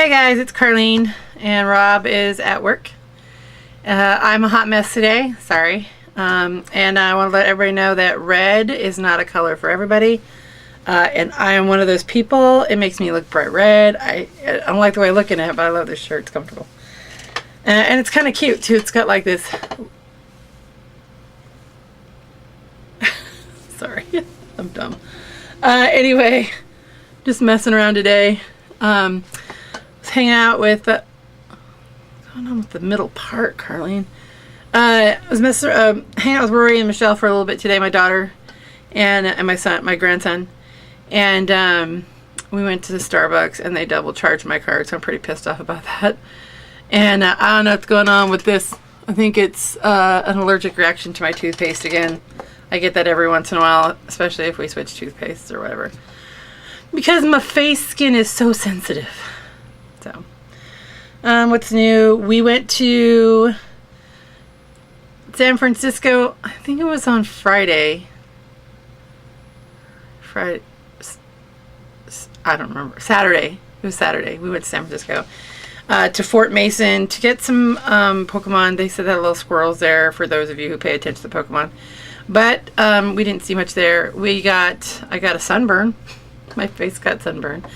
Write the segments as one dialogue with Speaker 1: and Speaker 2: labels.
Speaker 1: Hey guys, it's Carlene and Rob is at work. I'm a hot mess today, sorry. And I want to let everybody know that red is not a color for everybody. And I am one of those people. It makes me look bright red. I don't like the way I look in it, but I love this shirt. It's comfortable. And it's kind of cute too. It's got like this... Sorry, I'm dumb. Anyway, just messing around today. Was hanging out with... what's going on with the middle part, Carlene? I was hanging out with Rory and Michelle for a little bit today, my daughter, and my son, my grandson. And we went to the Starbucks, and they double charged my card, so I'm pretty pissed off about that. And I don't know what's going on with this. I think it's an allergic reaction to my toothpaste again. I get that every once in a while, especially if we switch toothpastes or whatever. Because my face skin is so sensitive. So, what's new? We went to San Francisco, I think it was on Friday. I don't remember. Saturday. It was Saturday. We went to San Francisco. To Fort Mason to get some Pokemon. They said that little squirrels there for those of you who pay attention to the Pokemon. But we didn't see much there. I got a sunburn. My face got sunburned.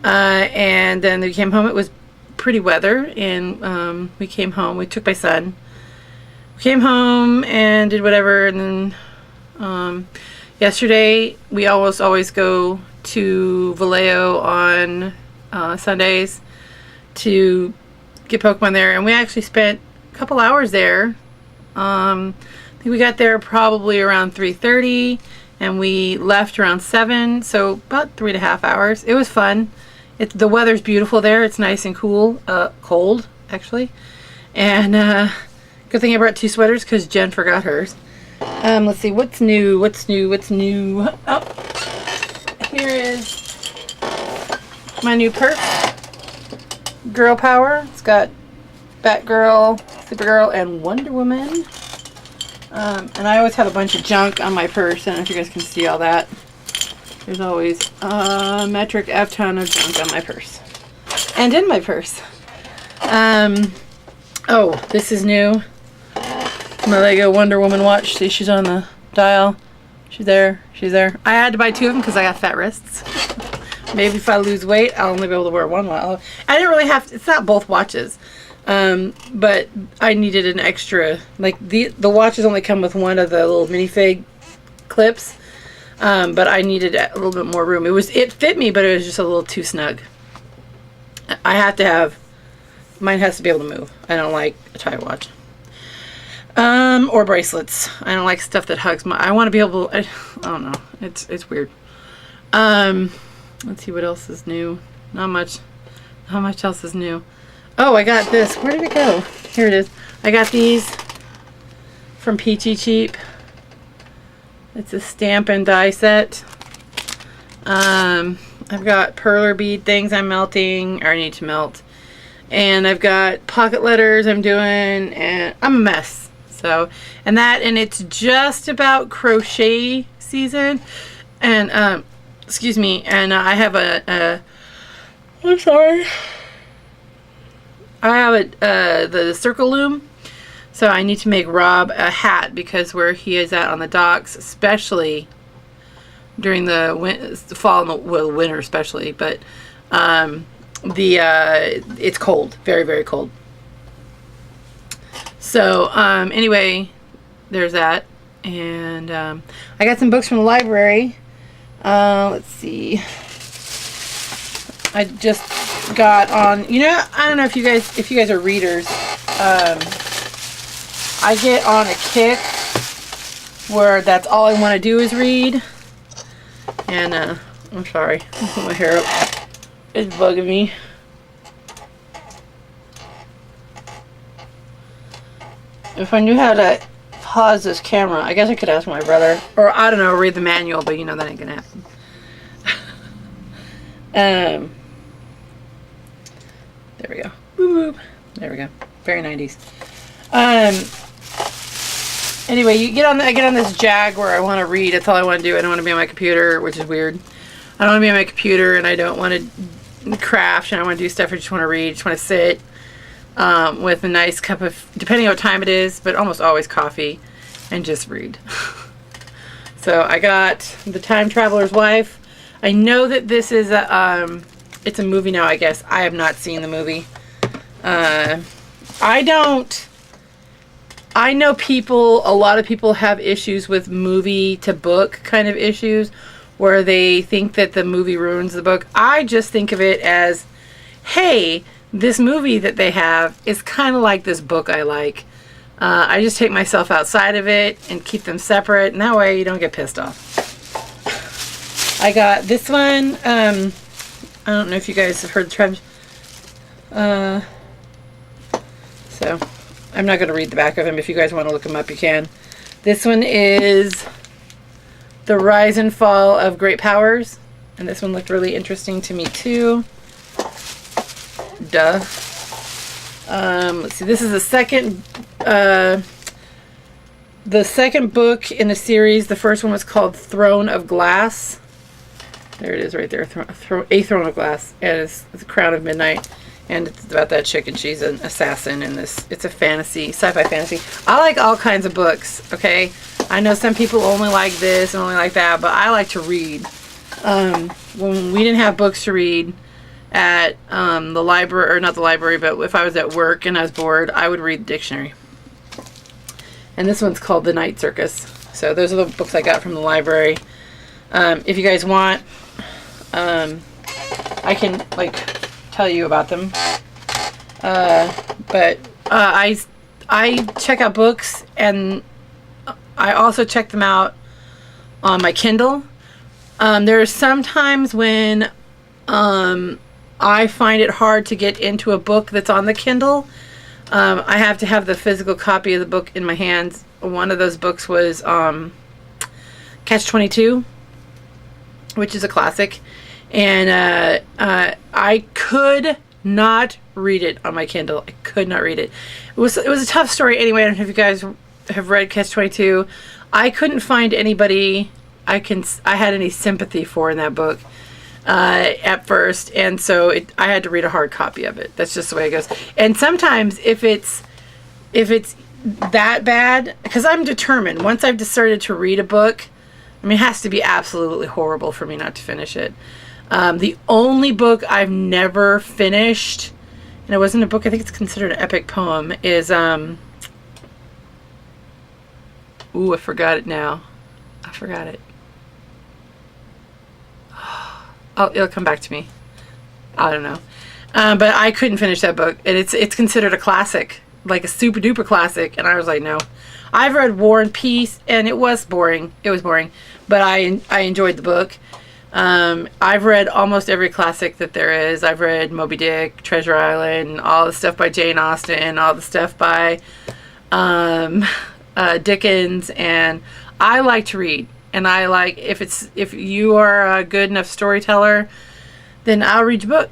Speaker 1: And then we came home. It was pretty weather. And we came home. We took my son. We came home and did whatever. And then yesterday we always go to Vallejo on Sundays to get Pokemon there. And we actually spent a couple hours there. I think we got there probably around 3:30 and we left around 7, so about 3.5 hours. It was fun. The weather's beautiful there. It's nice and cool, cold actually. And good thing I brought 2 sweaters because Jen forgot hers. Let's see, what's new? Oh, here is my new purse. Girl Power. It's got Batgirl, Supergirl, and Wonder Woman. And I always have a bunch of junk on my purse. I don't know if you guys can see all that. There's always a metric F ton of junk on my purse. And in my purse. Oh, this is new. My Lego Wonder Woman watch. See, she's on the dial. She's there. She's there. I had to buy 2 of them because I got fat wrists. Maybe if I lose weight, I'll only be able to wear one watch. I didn't really have to, it's not both watches. But I needed an extra, like the watches only come with one of the little minifig clips. But I needed a little bit more room. It fit me, but it was just a little too snug. Mine has to be able to move. I don't like a tie watch. Or bracelets. I don't like stuff that hugs I want to be able to, I don't know. It's weird. Let's see what else is new. Not much else is new. Oh, I got this. Where did it go? Here it is. I got these from Peachy Cheap. It's a stamp and die set. I've got perler bead things I'm melting, or I need to melt. And I've got pocket letters I'm doing, and I'm a mess. So, and it's just about crochet season. And, excuse me, and I have I'm sorry. I have the circle loom, so I need to make Rob a hat because where he is at on the docks, especially during the fall and the winter especially, but it's cold, very, very cold. So anyway, there's that, and I got some books from the library. Let's see. I just got on, I don't know if you guys are readers. I get on a kick where that's all I want to do is read. And I'm sorry, I'll put my hair up. It's bugging me. If I knew how to pause this camera, I guess I could ask my brother, or I don't know, read the manual, but that ain't gonna happen. There we go. Boop, boop. There we go. Very 90s. Anyway, I get on this jag where I want to read. That's all I want to do. I don't want to be on my computer, which is weird. I don't want to be on my computer, and I don't want to craft and I want to do stuff, I just want to read, just want to sit with a nice cup of, depending on what time it is, but almost always coffee, and just read. So I got The Time Traveler's Wife. I know that this is it's a movie now, I guess. I have not seen the movie. I know a lot of people have issues with movie to book kind of issues, where they think that the movie ruins the book. I just think of it as, hey, this movie that they have is kind of like this book I like. I just take myself outside of it and keep them separate, and that way you don't get pissed off. I got this one. I don't know if you guys have heard the trend. So I'm not going to read the back of them. If you guys want to look them up, you can. This one is The Rise and Fall of Great Powers, and this one looked really interesting to me too. Duh. Let's see. This is the second book in the series. The first one was called Throne of Glass. There it is, right there. A Throne of Glass, and it's The Crown of Midnight, and it's about that chick, and she's an assassin in this. It's a fantasy, sci-fi fantasy. I like all kinds of books. Okay, I know some people only like this and only like that, but I like to read. When we didn't have books to read at the library, or not the library, but if I was at work and I was bored, I would read the dictionary. And this one's called The Night Circus. So those are the books I got from the library. If you guys want, I can tell you about them. But I check out books, and I also check them out on my Kindle. There are some times when I find it hard to get into a book that's on the Kindle. I have to have the physical copy of the book in my hands. One of those books was Catch-22, which is a classic. And I could not read it on my Kindle. I could not read it. It was a tough story anyway. I don't know if you guys have read Catch-22. I couldn't find anybody I had any sympathy for in that book at first, and so I had to read a hard copy of it. That's just the way it goes. And sometimes if it's that bad, because I'm determined, once I've decided to read a book, I mean, it has to be absolutely horrible for me not to finish it. The only book I've never finished, and it wasn't a book, I think it's considered an epic poem, is ooh, I forgot it now. I forgot it. Oh, it'll come back to me. I don't know. But I couldn't finish that book. And it's considered a classic. Like a super duper classic. And I was like, no. I've read War and Peace, and it was boring. It was boring. But I enjoyed the book. I've read almost every classic that there is. I've read Moby Dick, Treasure Island, all the stuff by Jane Austen, all the stuff by Dickens. And I like to read. And I like, if you are a good enough storyteller, then I'll read your book.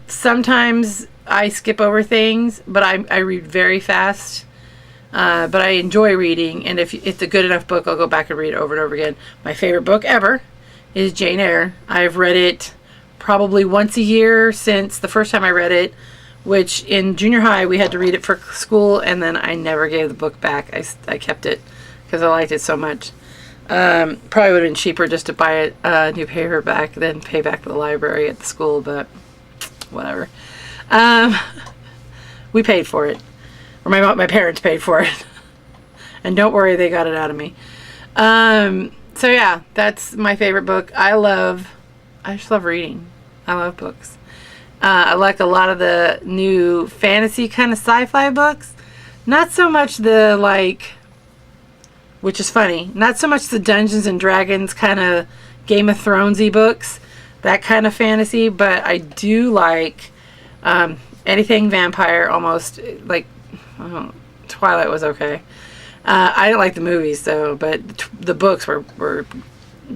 Speaker 1: Sometimes I skip over things, but I read very fast. But I enjoy reading, and if it's a good enough book, I'll go back and read it over and over again. My favorite book ever is Jane Eyre. I've read it probably once a year since the first time I read it, which in junior high we had to read it for school, and then I never gave the book back. I kept it because I liked it so much. Probably would have been cheaper just to buy a new paperback than pay back to the library at the school, but whatever. We paid for it. Or my parents paid for it. And don't worry, they got it out of me. So yeah, that's my favorite book. I just love reading. I love books. I like a lot of the new fantasy kind of sci-fi books. Not so much the which is funny, not so much the Dungeons and Dragons kind of Game of Thronesy books, that kind of fantasy, but I do like anything vampire, almost. Twilight was okay. I didn't like the movies though, but the books were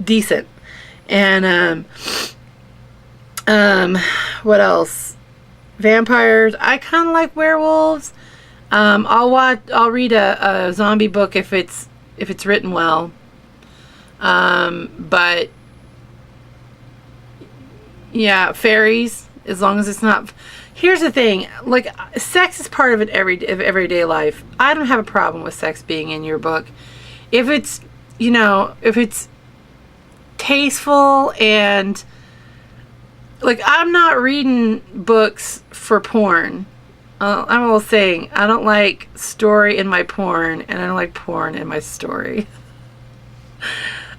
Speaker 1: decent. And what else? Vampires. I kind of like werewolves. I'll read a zombie book if it's written well. But Yeah, fairies, as long as it's not. Here's the thing, like, sex is part of it of everyday life. I don't have a problem with sex being in your book. If it's, if it's tasteful and, like, I'm not reading books for porn. I'm all saying, I don't like story in my porn, and I don't like porn in my story.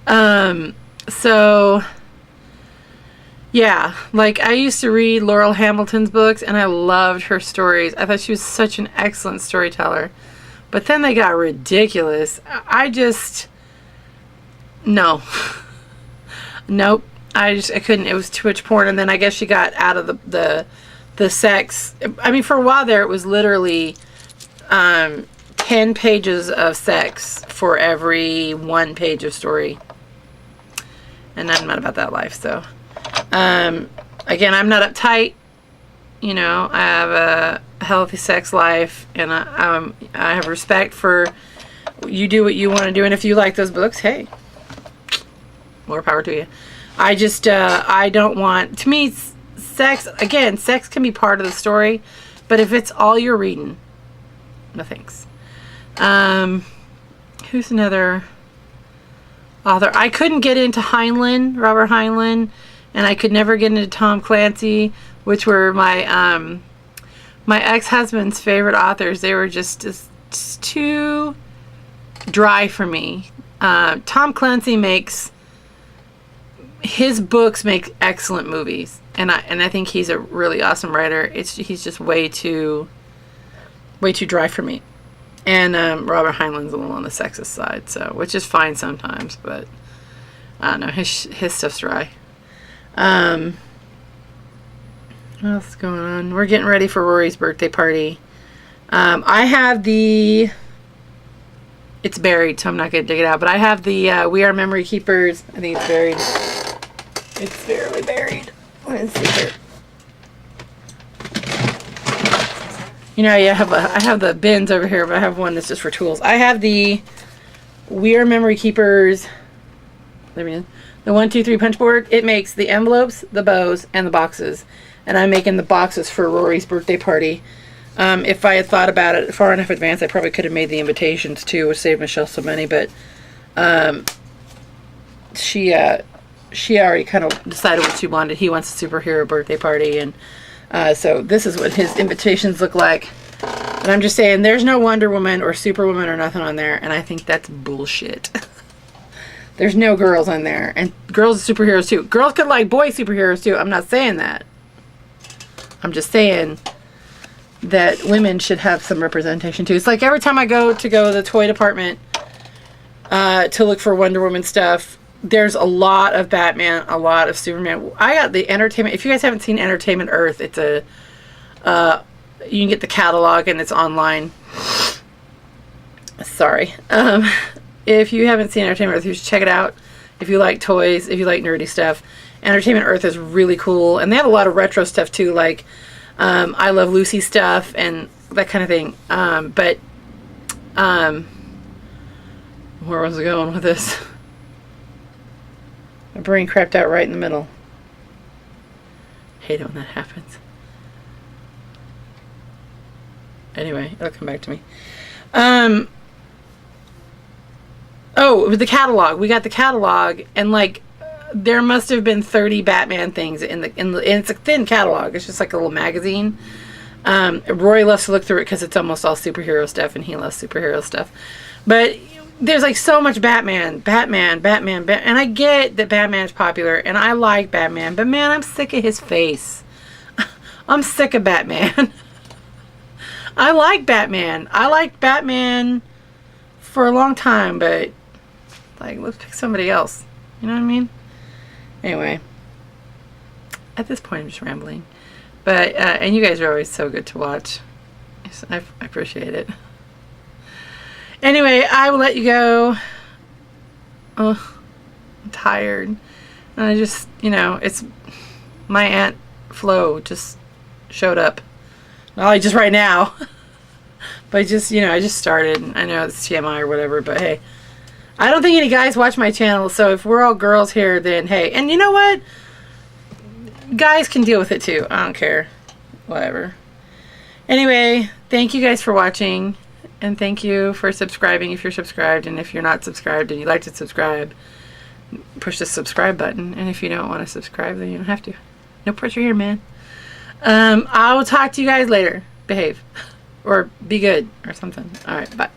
Speaker 1: So, yeah, like, I used to read Laurel Hamilton's books, and I loved her stories. I thought she was such an excellent storyteller. But then they got ridiculous. I just, no. Nope. I couldn't. It was too much porn. And then I guess she got out of the sex. I mean, for a while there, it was literally 10 pages of sex for every 1 page of story. And I'm not about that life, so. Again, I'm not uptight. I have a healthy sex life, and I have respect for you. Do what you want to do, and if you like those books, hey, more power to you. I just I don't want, to me, sex can be part of the story, but if it's all you're reading, no thanks. Who's another author? I couldn't get into Robert Heinlein, and I could never get into Tom Clancy, which were my my ex-husband's favorite authors. They were just too dry for me. Tom Clancy his books make excellent movies, and I think he's a really awesome writer. He's just way too dry for me. And Robert Heinlein's a little on the sexist side, so, which is fine sometimes, but I don't know, his stuff's dry. What else is going on? We're getting ready for Rory's birthday party. I have it's buried, so I'm not going to dig it out, but I have the We Are Memory Keepers. I think it's buried. It's barely buried. Let's see here. I have the bins over here, but I have one that's just for tools. I have the We Are Memory Keepers. The 1, 2, 3 punch board. It makes the envelopes, the bows, and the boxes. And I'm making the boxes for Rory's birthday party. If I had thought about it far enough advance, I probably could have made the invitations too, which saved Michelle some money. But she already kind of decided what she wanted. He wants a superhero birthday party, and so this is what his invitations look like. And I'm just saying, there's no Wonder Woman or Superwoman or nothing on there, and I think that's bullshit. There's no girls on there, and girls are superheroes too. Girls could like boy superheroes too. I'm not saying that. I'm just saying that women should have some representation too. It's like every time I go to the toy department to look for Wonder Woman stuff, there's a lot of Batman, a lot of Superman. I got the Entertainment. If you guys haven't seen Entertainment Earth, it's you can get the catalog and it's online. Sorry. If you haven't seen Entertainment Earth, you should check it out. If you like toys, if you like nerdy stuff, Entertainment Earth is really cool, and they have a lot of retro stuff too, like I Love Lucy stuff and that kind of thing. Where was I going with this? My brain crapped out right in the middle. Hate it when that happens. Anyway, it'll come back to me. Oh, it was the catalog. We got the catalog, and like there must have been 30 Batman things in the and it's a thin catalog. It's just like a little magazine. Rory loves to look through it because it's almost all superhero stuff, and he loves superhero stuff. But there's like so much Batman, and I get that Batman's popular, and I like Batman, but man, I'm sick of his face. I'm sick of Batman. I like Batman. I liked Batman for a long time, but like, let's pick somebody else. You know what I mean? Anyway, at this point, I'm just rambling. But, and you guys are always so good to watch. I appreciate it. Anyway, I will let you go. Oh, I'm tired. And I just, it's my Aunt Flo just showed up. Not like just right now. But just, I just started. I know it's TMI or whatever, but hey. I don't think any guys watch my channel, so if we're all girls here, then hey. And you know what? guys can deal with it too. I don't care. Whatever. Anyway, thank you guys for watching. And thank you for subscribing if you're subscribed. And if you're not subscribed and you'd like to subscribe, push the subscribe button. And if you don't want to subscribe, then you don't have to. No pressure here, man. I will talk to you guys later. Behave. Or be good or something. Alright, bye.